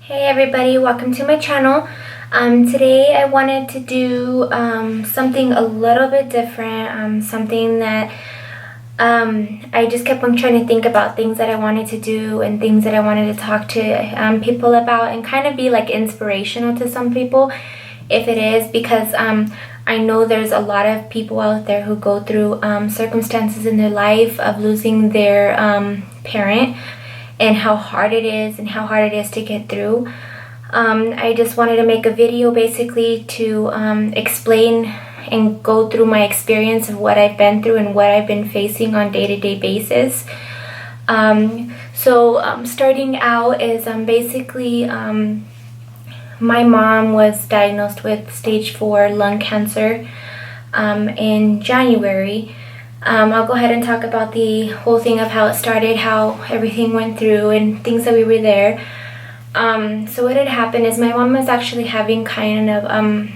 Hey everybody, welcome to my channel. Today I wanted to do something a little bit different, something that I just kept on trying to think about things that I wanted to do and things that I wanted to talk to people about and kind of be like inspirational to some people, if it is, because I know there's a lot of people out there who go through circumstances in their life of losing their parent, and how hard it is to get through. I just wanted to make a video basically to explain and go through my experience of what I've been through and what I've been facing on day-to-day basis. Starting out is basically my mom was diagnosed with stage 4 lung cancer in January. I'll go ahead and talk about the whole thing of how it started, how everything went through, and things that we were there. So what had happened is my mom was actually having kind of a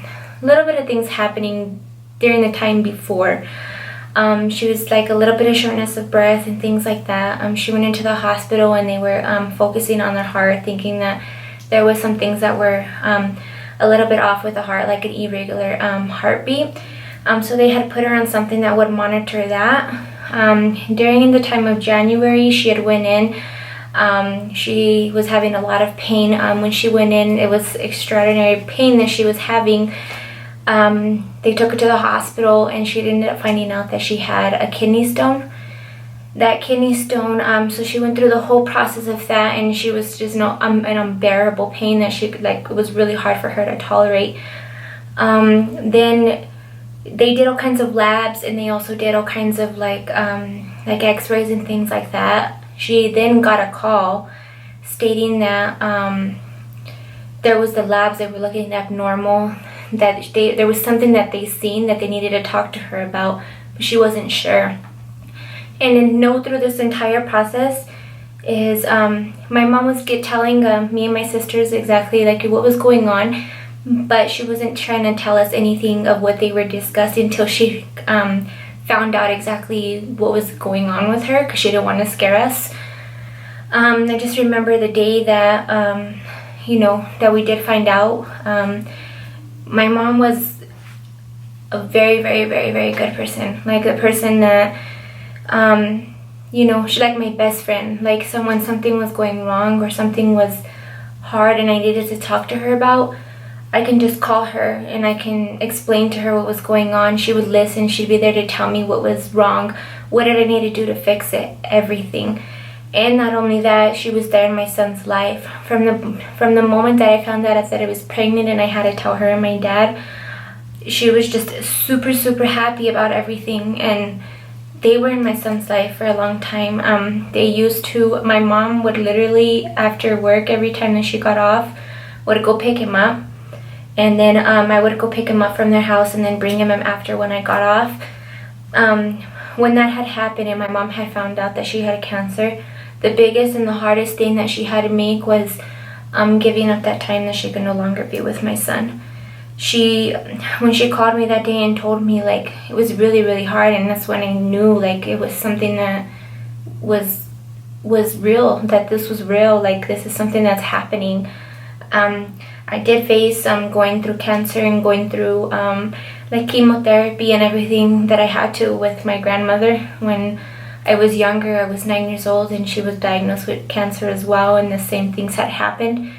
little bit of things happening during the time before. She was like a little bit of shortness of breath and things like that. She went into the hospital and they were focusing on her heart, thinking that there was some things that were a little bit off with the heart, like an irregular heartbeat. So they had put her on something that would monitor that. During the time of January, she had went in. She was having a lot of pain. When she went in, it was extraordinary pain that she was having. They took her to the hospital and she ended up finding out that she had a kidney stone. That kidney stone, so she went through the whole process of that, and she was just an unbearable pain that she could, like, it was really hard for her to tolerate. Then they did all kinds of labs, and they also did all kinds of like x-rays and things like that. She then got a call stating that there was the labs that were looking abnormal, that there was something that they seen that they needed to talk to her about, but she wasn't sure. And then through this entire process is my mom was telling me and my sisters exactly like what was going on, but she wasn't trying to tell us anything of what they were discussing until she found out exactly what was going on with her, because she didn't want to scare us. I just remember the day that that we did find out. My mom was a very, very, very, very good person, like a person that she's like my best friend. Like something was going wrong or something was hard and I needed to talk to her about, I can just call her and I can explain to her what was going on. She would listen. She'd be there to tell me what was wrong, what did I need to do to fix it, everything. And not only that, she was there in my son's life. From the moment that I found out that I was pregnant and I had to tell her and my dad, she was just super, super happy about everything. And they were in my son's life for a long time. My mom would literally, after work, every time that she got off, would go pick him up. And then I would go pick him up from their house and then bring him after when I got off. When that had happened and my mom had found out that she had cancer, the biggest and the hardest thing that she had to make was giving up that time that she could no longer be with my son. When she called me that day and told me, like, it was really, really hard, and that's when I knew, like, it was something that was real, that this was real, like, this is something that's happening. I did face going through cancer and going through like chemotherapy and everything that I had to with my grandmother. When I was younger, I was 9 years old and she was diagnosed with cancer as well, and the same things had happened.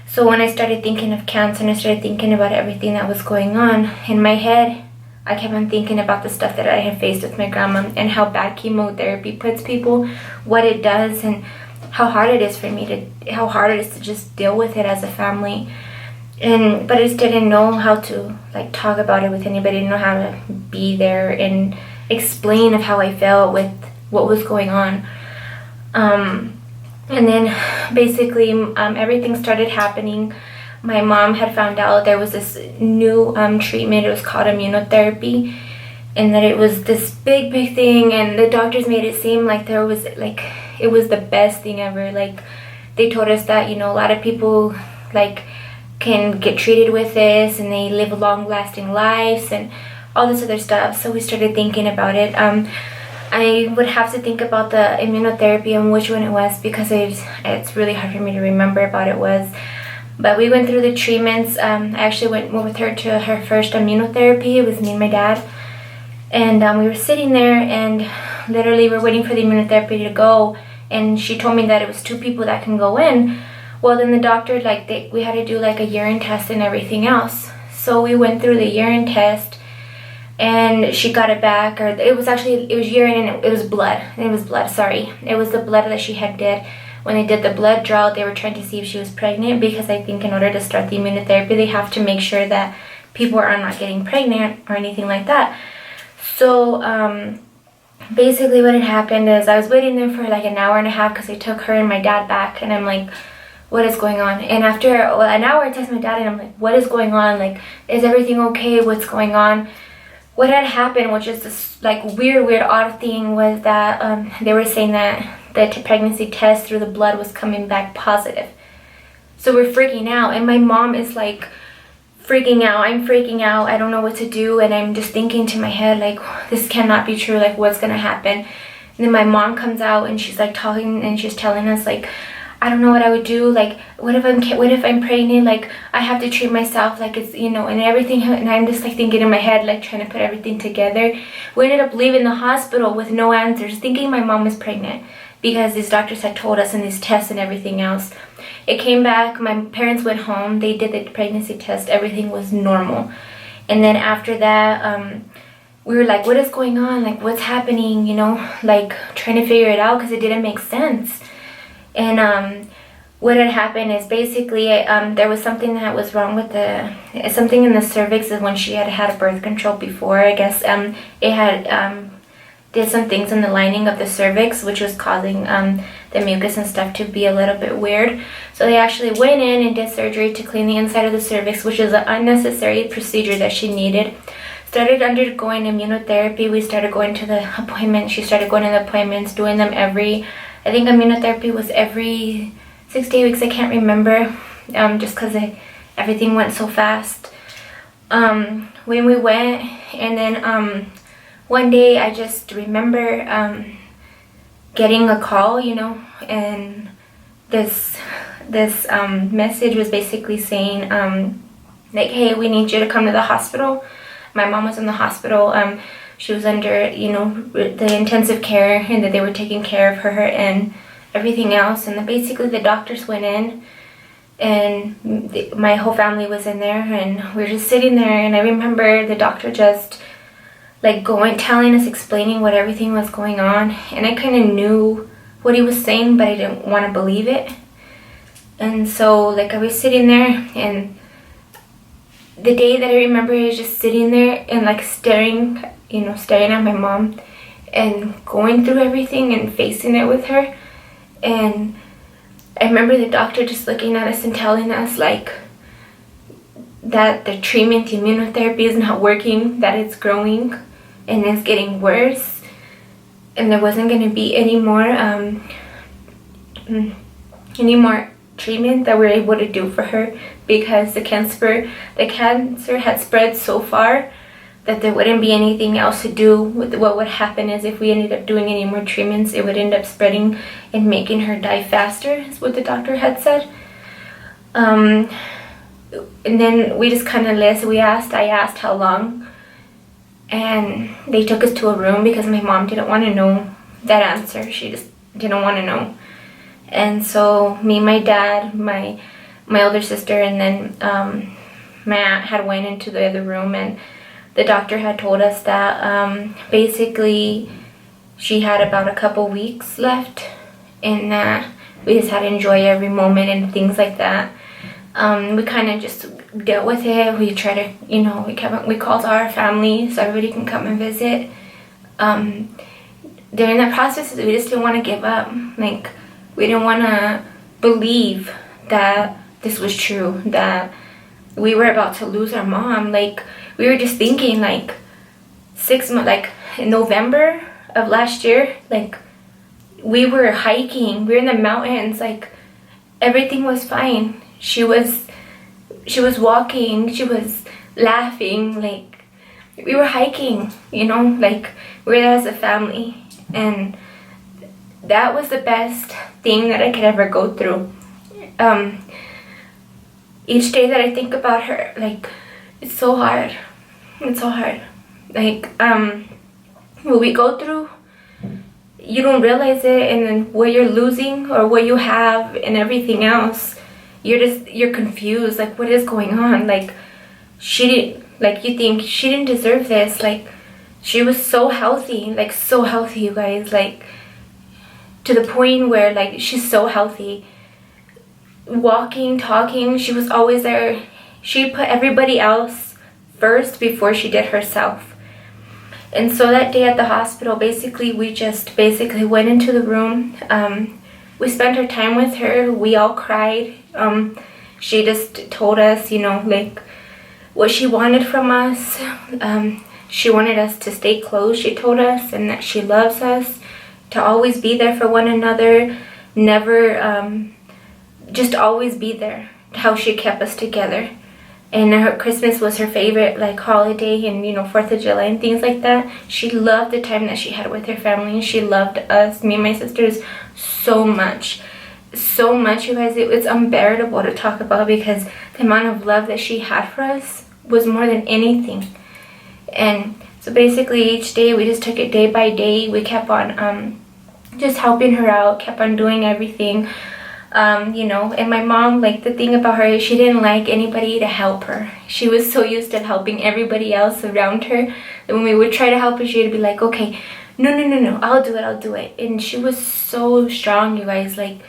So when I started thinking of cancer and I started thinking about everything that was going on in my head, I kept on thinking about the stuff that I had faced with my grandma and how bad chemotherapy puts people, what it does, and how hard it is to just deal with it as a family. But I just didn't know how to like talk about it with anybody. I didn't know how to be there and explain of how I felt with what was going on. And then basically everything started happening. My mom had found out there was this new treatment. It was called immunotherapy, and that it was this big, big thing, and the doctors made it seem like it was the best thing ever. Like, they told us that, a lot of people like can get treated with this and they live long lasting lives and all this other stuff. So we started thinking about it. I would have to think about the immunotherapy and which one it was, because it's really hard for me to remember about it was. But we went through the treatments. I actually went with her to her first immunotherapy. It was me and my dad. And we were sitting there, and literally we're waiting for the immunotherapy to go. And she told me that it was 2 people that can go in. Well, then the doctor, we had to do like a urine test and everything else. So we went through the urine test, and she got it back. Or it was urine, and it was blood. It was the blood that she had did. When they did the blood draw, they were trying to see if she was pregnant, because I think in order to start the immunotherapy, they have to make sure that people are not getting pregnant or anything like that. So basically what had happened is I was waiting there for like an hour and a half, because I took her and my dad back, and I'm like, what is going on? And after an hour, I text my dad, and I'm like, what is going on? Like, is everything okay? What's going on? What had happened, which is this like weird odd thing, was that they were saying that the pregnancy test through the blood was coming back positive. So we're freaking out, and my mom is like freaking out. I'm freaking out. I don't know what to do, and I'm just thinking to my head, like, this cannot be true. Like, what's gonna happen? And then my mom comes out, and she's like talking, and she's telling us like, I don't know what I would do. Like, what if I'm pregnant? Like, I have to treat myself. Like, it's, and everything. And I'm just like thinking in my head, like trying to put everything together. We ended up leaving the hospital with no answers, thinking my mom was pregnant, because these doctors had told us, and these tests and everything else. It came back. My parents went home. They did the pregnancy test. Everything was normal. And then after that, we were like, what is going on? Like, what's happening? Like trying to figure it out, because it didn't make sense. And what had happened is basically there was something that was wrong with something in the cervix. Is when she had had a birth control before, I guess it had did some things in the lining of the cervix, which was causing the mucus and stuff to be a little bit weird. So they actually went in and did surgery to clean the inside of the cervix, which is an unnecessary procedure that she needed. Started undergoing immunotherapy. We started going to the appointments. She started going to the appointments, doing them I think immunotherapy was every 6 to 8 weeks. I can't remember, just because everything went so fast. When we went, and then one day I just remember getting a call, and this message was basically saying like, hey, we need you to come to the hospital. My mom was in the hospital. She was under, the intensive care, and that they were taking care of her and everything else. And then basically the doctors went in, and my whole family was in there, and we were just sitting there. And I remember the doctor just like telling us, explaining what everything was going on. And I kind of knew what he was saying, but I didn't want to believe it. And so like I was sitting there, and the day that I remember is just sitting there and like staring at my mom, and going through everything and facing it with her. And I remember the doctor just looking at us and telling us like that the treatment, the immunotherapy, is not working, that it's growing and it's getting worse, and there wasn't going to be any more treatment that we were able to do for her, because the cancer had spread so far that there wouldn't be anything else to do. What would happen is if we ended up doing any more treatments, it would end up spreading and making her die faster, is what the doctor had said. And then we just kind of listened. I asked how long, and they took us to a room, because my mom didn't want to know that answer. She just didn't want to know. And so me, my dad, my older sister, and then my aunt had went into the other room, and the doctor had told us that basically she had about a couple weeks left, and that we just had to enjoy every moment and things like that. We kind of just dealt with it. We try to, we called our family so everybody can come and visit. During that process, we just didn't want to give up. Like, we didn't want to believe that this was true, that we were about to lose our mom. Like, we were just thinking, like, 6 months, like, in November of last year, like, we were hiking, we were in the mountains, like, everything was fine. She was walking, she was laughing, like, we were hiking, like, we were there as a family. And that was the best thing that I could ever go through. Each day that I think about her, like, it's so hard. It's so hard. Like, what we go through, you don't realize it, and then what you're losing or what you have and everything else, you're confused. Like, what is going on? Like, you think she didn't deserve this. Like, she was so healthy, like, so healthy, you guys. Like, to the point where, like, she's so healthy. Walking, talking, she was always there. She put everybody else first before she did herself. And so that day at the hospital, we just went into the room. We spent our time with her. We all cried. She just told us, like, what she wanted from us. She wanted us to stay close, she told us, and that she loves us, to always be there for one another, never, just always be there, how she kept us together. And her Christmas was her favorite, like, holiday, and 4th of July and things like that. She loved the time that she had with her family, and she loved us, me and my sisters, so much. So much, you guys. It's unbearable to talk about, because the amount of love that she had for us was more than anything. And so basically each day we just took it day by day. We kept on just helping her out, kept on doing everything. And my mom, like, the thing about her is she didn't like anybody to help her. She was so used to helping everybody else around her that when we would try to help her, she would be like, okay, no, I'll do it. And she was so strong, you guys. Like,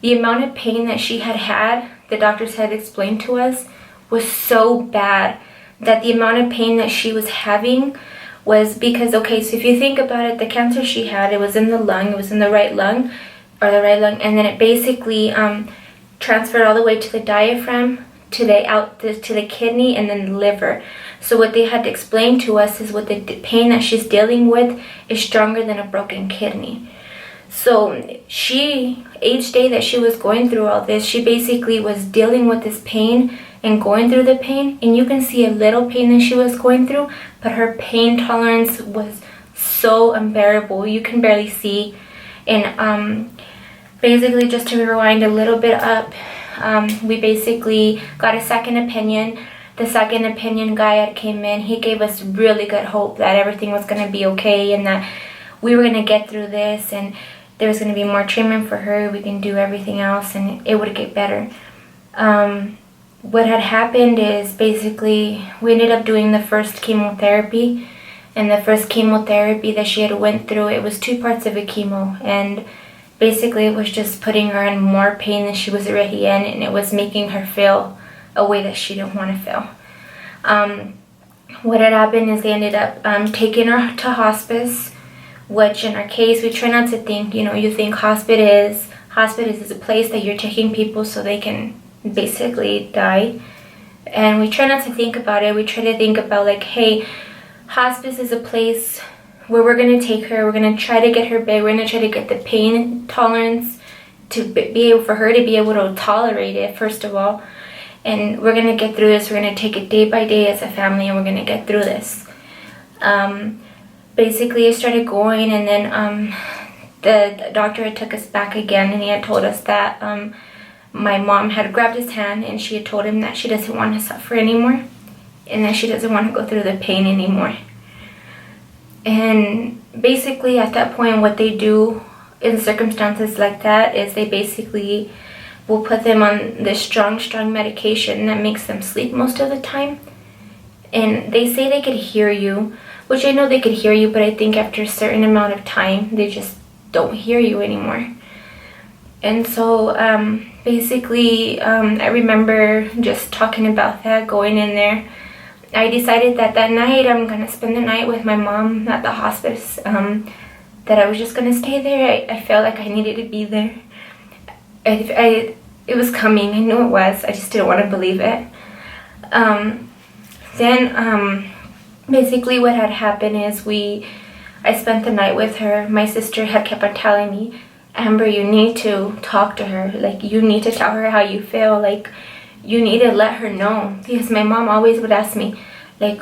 the amount of pain that she had, the doctors had explained to us, was so bad that the amount of pain that she was having was because, okay, so if you think about it, the cancer she had, it was in the lung, it was in the right lung, and then it basically transferred all the way to the diaphragm, to the kidney, and then the liver. So what they had to explain to us is what the pain that she's dealing with is stronger than a broken kidney. So each day that she was going through all this, she basically was dealing with this pain and going through the pain, and you can see a little pain that she was going through, but her pain tolerance was so unbearable. You can barely see. And basically, just to rewind a little bit up, we basically got a second opinion. The second opinion guy that came in, he gave us really good hope that everything was going to be okay, and that we were going to get through this, and there was going to be more treatment for her. We can do everything else, and it would get better. What had happened is basically we ended up doing the first chemotherapy, and the first chemotherapy that she had went through, it was 2 parts of a chemo, and basically it was just putting her in more pain than she was already in, and it was making her feel a way that she didn't want to feel. What had happened is they ended up taking her to hospice, which in our case, we try not to think, you think hospice is a place that you're taking people so they can basically die. And we try not to think about it. We try to think about, like, hey, hospice is a place where we're going to take her, we're going to try to get her bed, we're going to try to get the pain tolerance to be able for her to be able to tolerate it, first of all. And we're going to get through this. We're going to take it day by day as a family, and we're going to get through this. Basically, I started going, and then the doctor had took us back again, and he had told us that my mom had grabbed his hand, and she had told him that she doesn't want to suffer anymore, and that she doesn't want to go through the pain anymore. And basically, at that point, what they do in circumstances like that is they basically will put them on this strong medication that makes them sleep most of the time. And they say they could hear you, which I know they could hear you, but I think after a certain amount of time, they just don't hear you anymore. And so basically, I remember just talking about that, going in there. I decided that night I'm going to spend the night with my mom at the hospice, that I was just going to stay there. I felt like I needed to be there. It was coming. I knew it was. I just didn't want to believe it. Then basically what had happened is I spent the night with her. My sister had kept on telling me, Amber, you need to talk to her. Like, you need to tell her how you feel. Like, you need to let her know. Because my mom always would ask me, like,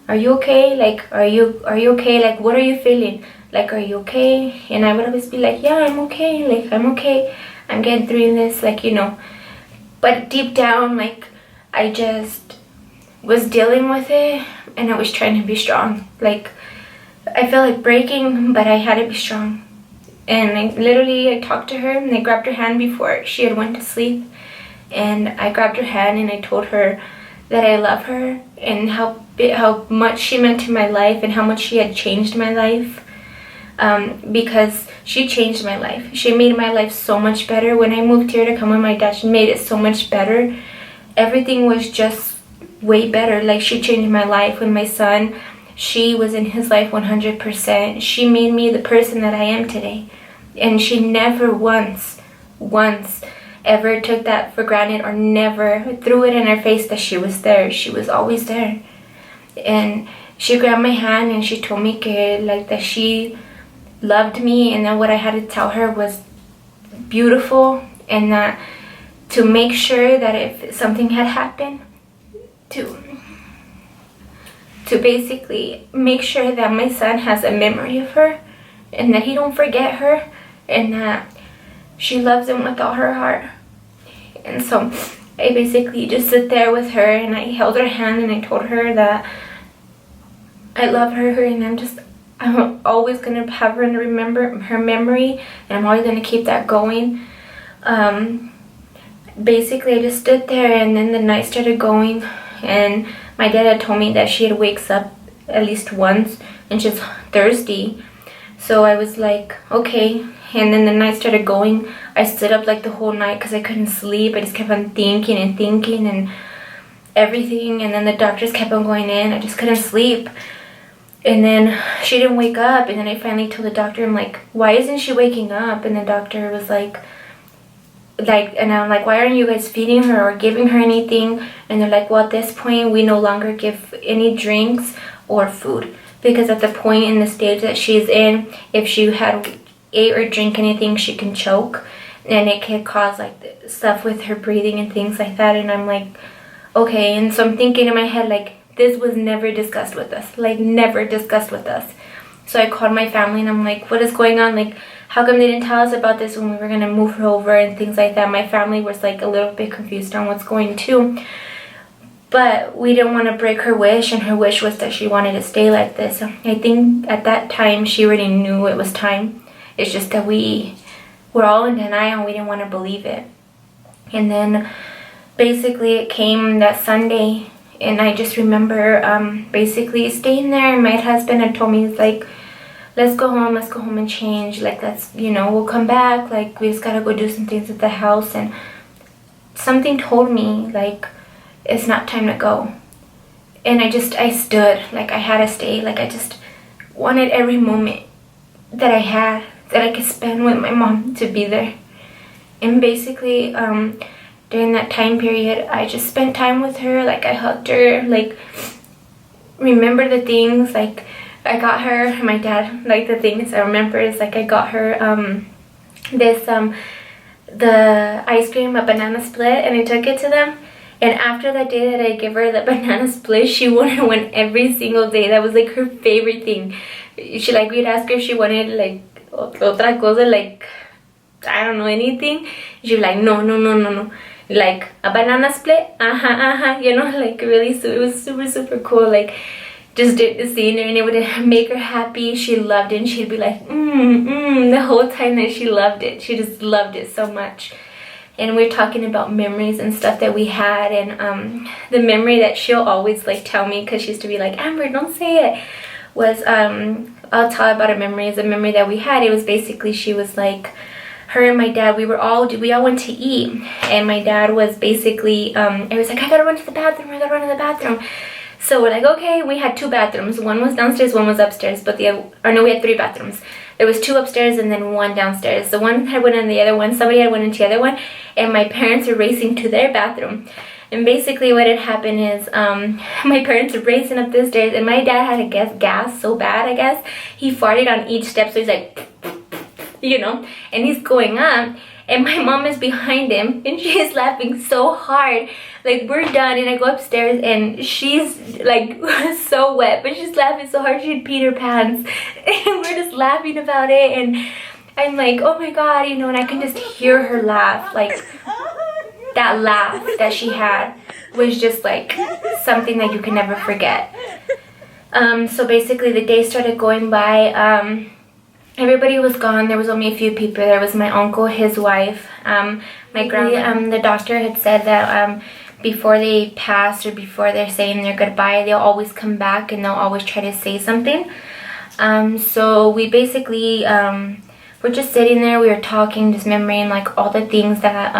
are you okay? Like, are you okay? Like, what are you feeling? Like, are you okay? And I would always be like, yeah, I'm okay. Like, I'm okay. I'm getting through this, like, you know. But deep down, like, I just was dealing with it, and I was trying to be strong. Like, I felt like breaking, but I had to be strong. And I talked to her, and I grabbed her hand before she had went to sleep. And I grabbed her hand, and I told her that I love her, and how much she meant to my life, and how much she had changed my life. Because she changed my life. She made my life so much better. When I moved here to come with my dad, she made it so much better. Everything was just way better. Like, she changed my life. With my son, she was in his life 100%. She made me the person that I am today. And she never once ever took that for granted, or never threw it in her face that she was there. She was always there. And she grabbed my hand, and she told me that she loved me, and that what I had to tell her was beautiful, and that to make sure that if something had happened, to basically make sure that my son has a memory of her, and that he don't forget her, and that she loves him with all her heart. And so I basically just sit there with her, and I held her hand, and I told her that I love her, and I'm always going to have her and remember her memory, and I'm always going to keep that going. Basically, I just stood there, and then the night started going, and my dad had told me that she had wakes up at least once, and she's thirsty. So I was like, okay. And then the night started going. I stood up like the whole night because I couldn't sleep. I just kept on thinking and everything, and then the doctors kept on going in. I just couldn't sleep. And then she didn't wake up, and then I finally told the doctor, I'm like, why isn't she waking up? And the doctor was like, and I'm like, why aren't you guys feeding her or giving her anything? And they're like, well, at this point, we no longer give any drinks or food, because at the point in the stage that she's in, if she had ate or drink anything, she can choke, and it can cause like stuff with her breathing and things like that. And I'm like, okay. And so I'm thinking in my head, like, this was never discussed with us, like never discussed with us. So I called my family, and I'm like, what is going on? Like, how come they didn't tell us about this when we were gonna move her over and things like that? My family was like a little bit confused on what's going to, but we didn't want to break her wish, and her wish was that she wanted to stay like this. So I think at that time she already knew it was time. It's just that we were all in denial, and we didn't want to believe it. And then basically it came that Sunday, and I just remember basically staying there, and my husband had told me, he's like, let's go home and change, like, let's, you know, we'll come back, like, we just gotta go do some things at the house. And something told me, like, it's not time to go. And I stood, like, I had to stay, like, I just wanted every moment that I had, that I could spend with my mom, to be there. And basically during that time period, I just spent time with her. Like, I hugged her, like, remember the things, like, I got her, my dad, like, the things I remember is, like, I got her the ice cream, a banana split, and I took it to them. And after that day that I gave her the banana split, she wanted one every single day. That was like her favorite thing. She, like, we'd ask her if she wanted like otra cosa, like, I don't know, anything. She'd be like, no. Like, a banana split, you know, like, really, so it was super cool. Like, just seeing her, and it would make her happy. She loved it, and she'd be like, the whole time that she loved it. She just loved it so much. And we're talking about memories and stuff that we had, and the memory that she'll always, like, tell me, because she used to be like, Amber, don't say it, was, I'll tell about a memory that we had. It was basically, she was like, her and my dad, we all went to eat, and my dad was basically, it was like, I gotta run to the bathroom. So we're like, okay. We had 2 bathrooms. One was downstairs, one was upstairs, but we had 3 bathrooms. There was 2 upstairs and then 1 downstairs. The one had went in the other one, somebody had went into the other one, and my parents were racing to their bathroom. And basically what had happened is, my parents were racing up the stairs, and my dad had to get gas so bad, I guess. He farted on each step, so he's like, you know, and he's going up, and my mom is behind him, and she's laughing so hard. Like, we're done, and I go upstairs, and she's like so wet, but she's laughing so hard she'd peed her pants. And we're just laughing about it, and I'm like, oh my god, you know, and I can just hear her laugh. Like, that laugh that she had was just like something that you can never forget. So basically the day started going by. Everybody was gone. There was only a few people. There was my uncle, his wife, my grandma. The doctor had said that before they pass or before they're saying their goodbye, they'll always come back and they'll always try to say something. So we basically we're just sitting there. We were talking, just remembering like all the things that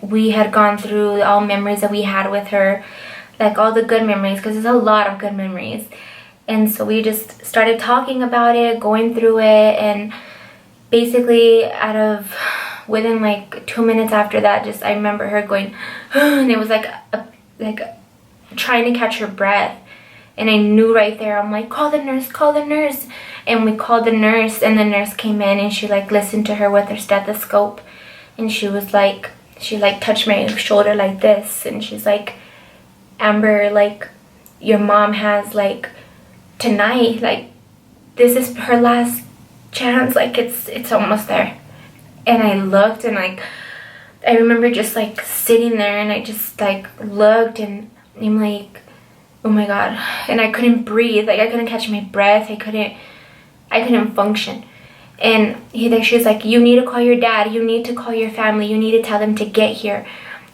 we had gone through, all memories that we had with her, like all the good memories, because there's a lot of good memories. And so we just started talking about it, going through it, and basically within like 2 minutes after that, just I remember her going, and it was like trying to catch her breath. And I knew right there, I'm like, call the nurse, call the nurse. And we called the nurse, and the nurse came in, and she like listened to her with her stethoscope, and she was like, she like touched my shoulder like this, and she's like, Amber, like, your mom has like tonight, like, this is her last chance, like it's almost there. And I looked, and like I remember just like sitting there, and I just like looked, and I'm like, oh my god. And I couldn't breathe, like I couldn't catch my breath, I couldn't function. And she's like, you need to call your dad, you need to call your family, you need to tell them to get here.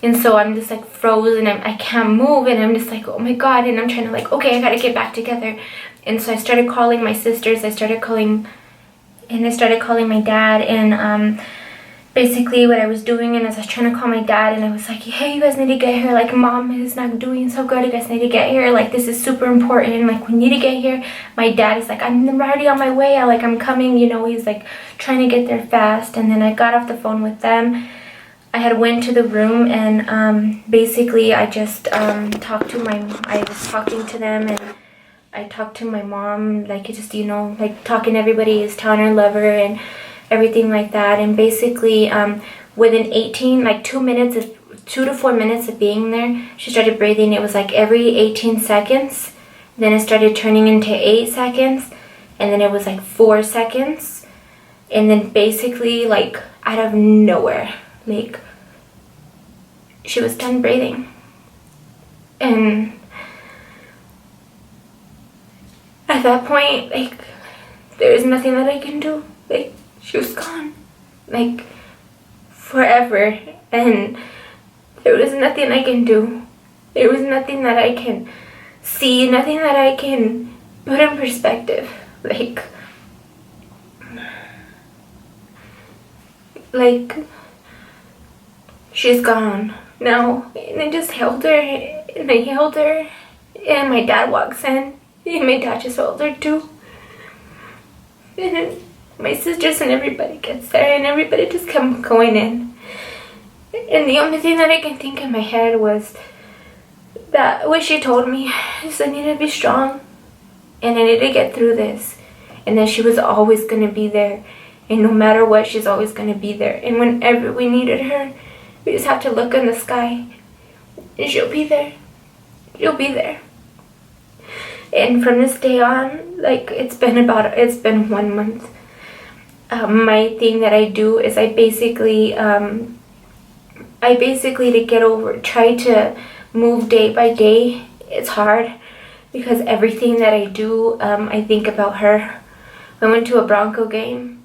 And so I'm just like frozen, and I can't move, and I'm just like, oh my god. And I'm trying to like, okay, I gotta get back together. And so I started calling my sisters, I started calling my dad. And basically what I was doing, and as I was trying to call my dad, and I was like, hey, you guys need to get here, like mom is not doing so good, you guys need to get here, like this is super important, like we need to get here. My dad is like, I'm already on my way, I'm coming, you know, he's like trying to get there fast. And then I got off the phone with them. I had went to the room, and basically I just I was talking to them, and I talked to my mom, like just, you know, like talking to everybody, is telling her I love her and everything like that. And basically within 2 to 4 minutes of being there, she started breathing. It was like every 18 seconds, then it started turning into 8 seconds, and then it was like 4 seconds, and then basically like out of nowhere, like she was done breathing. And at that point, like, there is nothing that I can do. Like, she was gone, like, forever. And there was nothing I can do. There was nothing that I can see, nothing that I can put in perspective. Like she's gone now. And I just held her, and I held her, and my dad walks in, and my dad just held her too. And then my sisters and everybody gets there, and everybody just kept going in. And the only thing that I can think in my head was that what she told me is I need to be strong, and I need to get through this, and that she was always going to be there, and no matter what, she's always going to be there. And whenever we needed her, we just have to look in the sky, and she'll be there. She'll be there. And from this day on, like, it's been 1 month. My thing that I do is I basically to get over, try to move day by day. It's hard because everything that I do, I think about her. I went to a Bronco game,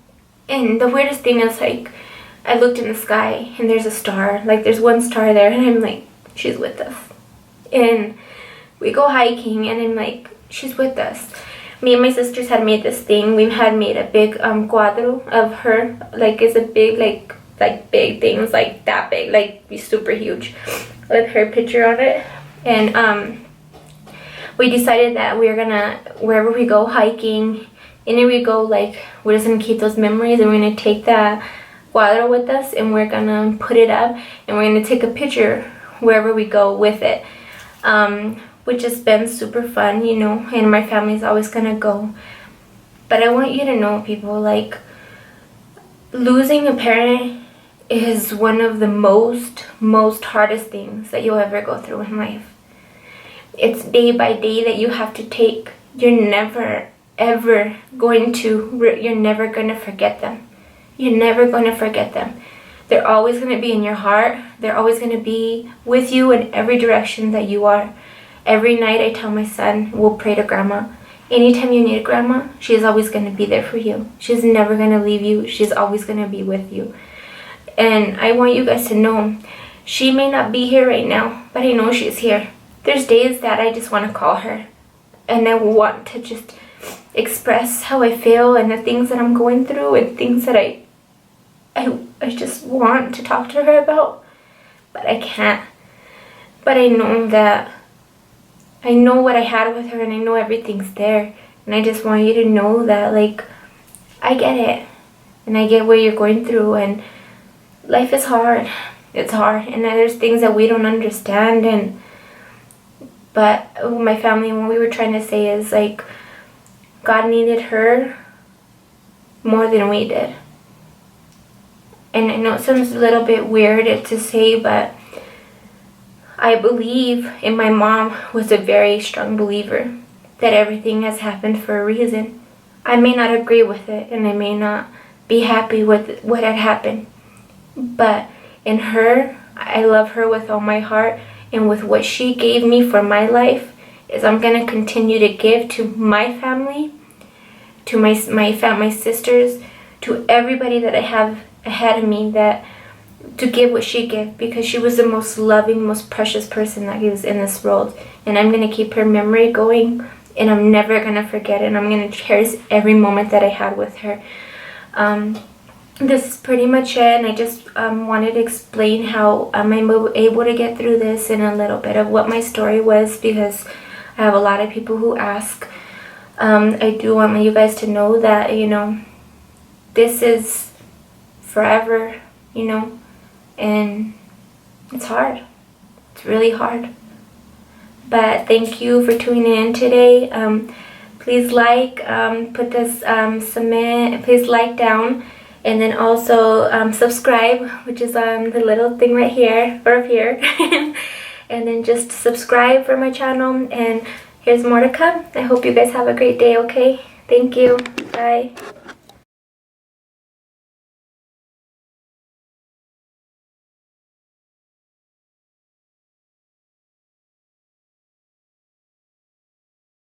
and the weirdest thing is, like, I looked in the sky, and there's a star. Like, there's one star there, and I'm like, she's with us. And we go hiking, and I'm like, she's with us. Me and my sisters had made this thing. We had made a big cuadro of her. Like, it's a big, like big things, like that big, like super huge, with her picture on it. And we decided that we're gonna, wherever we go hiking, anywhere we go, like, we're just gonna keep those memories, and we're gonna take that cuadro with us, and we're gonna put it up, and we're gonna take a picture wherever we go with it. Which has been super fun, you know, and my family's always gonna go. But I want you to know, people, like, losing a parent is one of the most hardest things that you'll ever go through in life. It's day by day that you have to take. You're never ever going to, you're never going to forget them. You're never going to forget them. They're always going to be in your heart. They're always going to be with you in every direction that you are. Every night I tell my son, we'll pray to Grandma. Anytime you need Grandma, she's always going to be there for you. She's never going to leave you. She's always going to be with you. And I want you guys to know, she may not be here right now, but I know she's here. There's days that I just want to call her. And I want to just express how I feel and the things that I'm going through and things that I just want to talk to her about, but I can't. But I know that I know what I had with her, and I know everything's there, and I just want you to know that, like, I get it, and I get what you're going through, and life is hard. It's hard, and there's things that we don't understand, but my family, what we were trying to say is, like, God needed her more than we did. And I know it sounds a little bit weird to say, but I believe, and my mom was a very strong believer, that everything has happened for a reason. I may not agree with it, and I may not be happy with what had happened. But in her, I love her with all my heart, and with what she gave me for my life, is I'm going to continue to give to my family, to my sisters, to everybody that I have ahead of me, that to give what she gave, because she was the most loving, most precious person that was in this world. And I'm going to keep her memory going, and I'm never going to forget it, and I'm going to cherish every moment that I had with her. This is pretty much it, and I just wanted to explain how I'm able to get through this, and a little bit of what my story was, because I have a lot of people who ask. I do want you guys to know that, you know, this is forever, you know, and it's hard. It's really hard. But thank you for tuning in today. Please like, put this submit, please like down, and then also subscribe, which is the little thing right here, or up here. And then just subscribe for my channel, and here's more to come. I hope you guys have a great day, okay? Thank you. Bye.